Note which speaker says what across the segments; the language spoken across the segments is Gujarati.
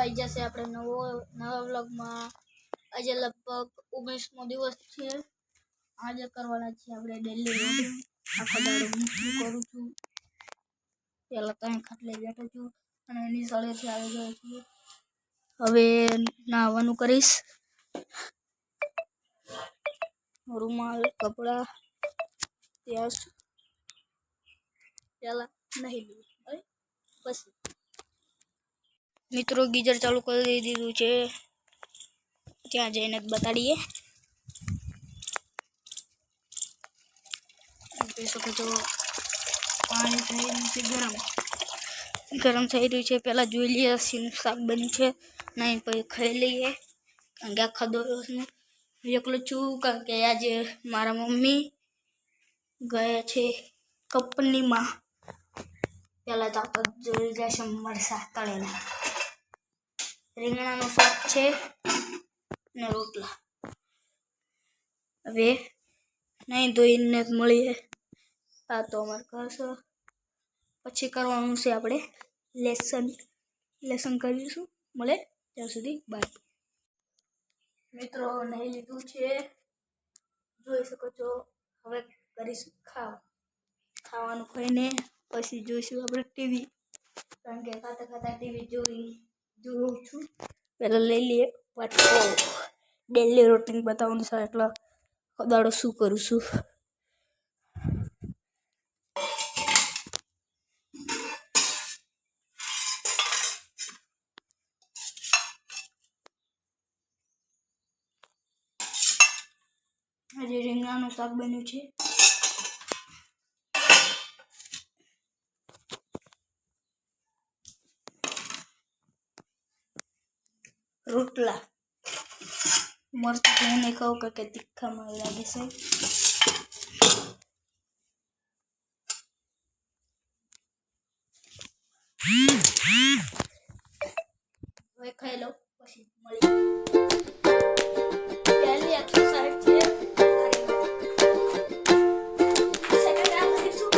Speaker 1: આવી જશે આપણે નવા વ્લોગમાં। આજે લગભગ 19મો દિવસ છે। આજે કરવાના છે આપણે ડેલી રૂટીન। આખો દાડો હું શું કરું છું પહેલા તો અહીં ખાટલે બેઠો છું અને નિશાળેથી આવી ગયો છું। હવે નાહવાનું કરીશ। રૂમાલ કપડા ત્યાં પહેલા નહીં લઉં પછી મિત્રો ગીઝર ચાલુ કરી દીધું છે। ત્યાં જઈને બતાડીએ। જોઈ શકો છો પાણી થઈ રહ્યું છે ગરમ થઈ રહ્યું છે। પહેલાં જોઈ લઈએ શીનું શાક બન્યું છે નહીં પછી ખાઈ લઈએ। કારણ કે આખા દિવસનું એકલું છું। કારણ કે આજે મારા મમ્મી ગયા છે કંપનીમાં। પહેલાં તો જોઈ જશે મરચાં તળેલા, રીંગણાનું શાક છે ને રોટલા। હવે નહીં ધોઈને મળીએ। આ તો અમારે ઘર પછી કરવાનું છે આપણે લેસન કરીશું। મળે ત્યાં સુધી બાય। મિત્રો નહીં લીધું છે જોઈ શકો છો। હવે કરીશું ખાવાનું ખાઈને પછી જોઈશું આપણે ટીવી। કારણ કે ખાતા ટીવી જોઉં છું। પહેલાં લઈ લઈએ વાટકો। ડેલી રૂટીન બતાવવાનું છે એટલે દાડો શું કરું છું। આજે રીંગણાનું શાક બન્યું છે। રોટલા મરચું નહીં ખાવું કે તીખામાં લાગે છે। હવે ખાઈ લો પછી મળીએ। પહેલી એક્સરસાઇઝ છે સેકન્ડ આ કરીશું।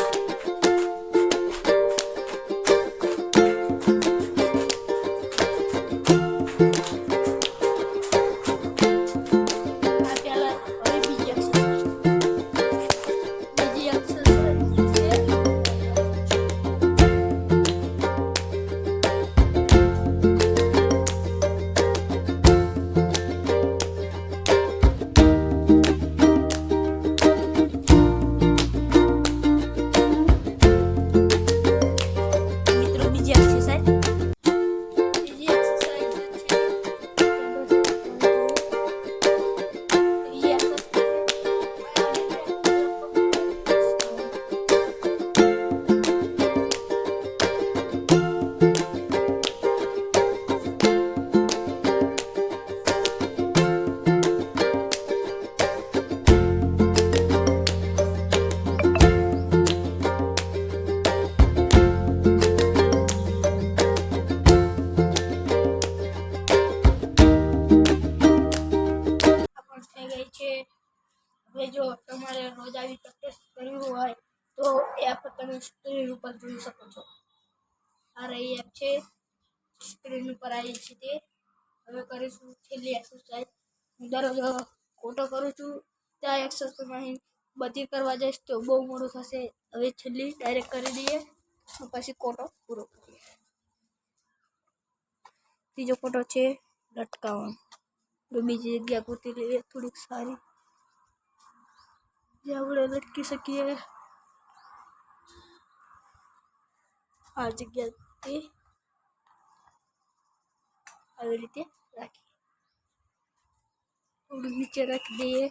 Speaker 1: હવે જો તમારે રોજ આવી પ્રેક્ટિસ કરવી હોય તો એપ તમે સ્ક્રીન ઉપર જોઈ શકો છો। આ રહી એપ છે, સ્ક્રીન ઉપર આવી છે તે। હવે કરીશું છેલ્લી એક્સરસાઇઝ। હું દરરોજ ખોટો કરું છું ત્યાં એક્સરસાઇઝ બધી કરવા જઈશ તો બહુ મોડું થશે। હવે છેલ્લી ડાયરેક્ટ કરી દઈએ પછી ખોટો પૂરો કરીએ। ત્રીજો ખોટો છે લટકાવવાનો। બીજી જગ્યા ગોતી લઈએ થોડીક સારી જે આપણે લટકી શકીએ। આ જગ્યાથી આવી રીતે રાખીએ, થોડું નીચે રાખી દઈએ।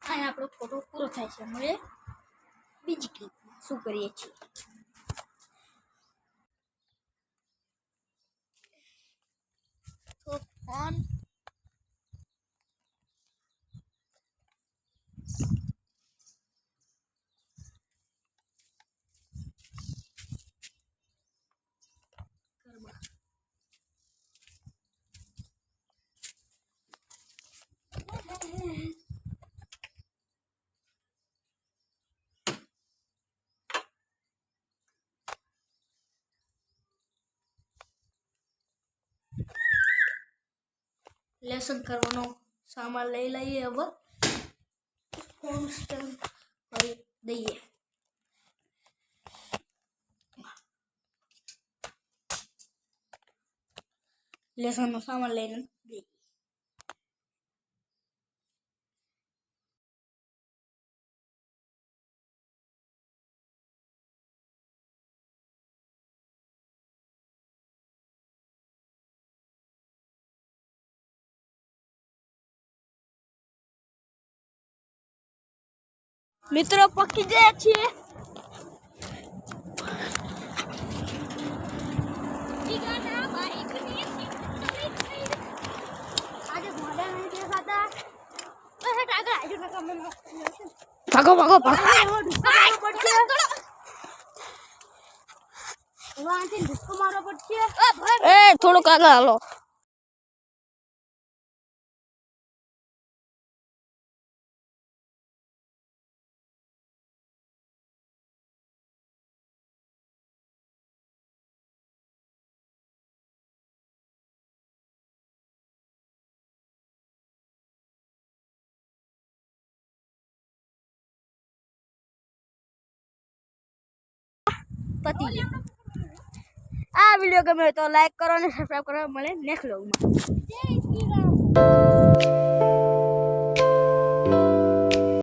Speaker 1: અહીંયા આપણો ફોટો પૂરો થાય છે। મળે બીજી ક્લિપમાં શું કરીએ છીએ। તો ફોન લેસન કરવાનો સામાન લઈ લઈએ. હવે કોન્સ્ટન્ટ કરી દઈએ. લેસનનો સામાન લઈને દઈએ. મિત્રો પકી ગયા છીએ. ભાગો ભાગો ભાગો. એ થોડુંક આગળ હાલો. આ વિડીયો ગમે તો લાઈક કરો અને સબસ્ક્રાઇબ કરો. મળે નેક્સ્ટ વ્લોગમાં. જય શ્રી રામ.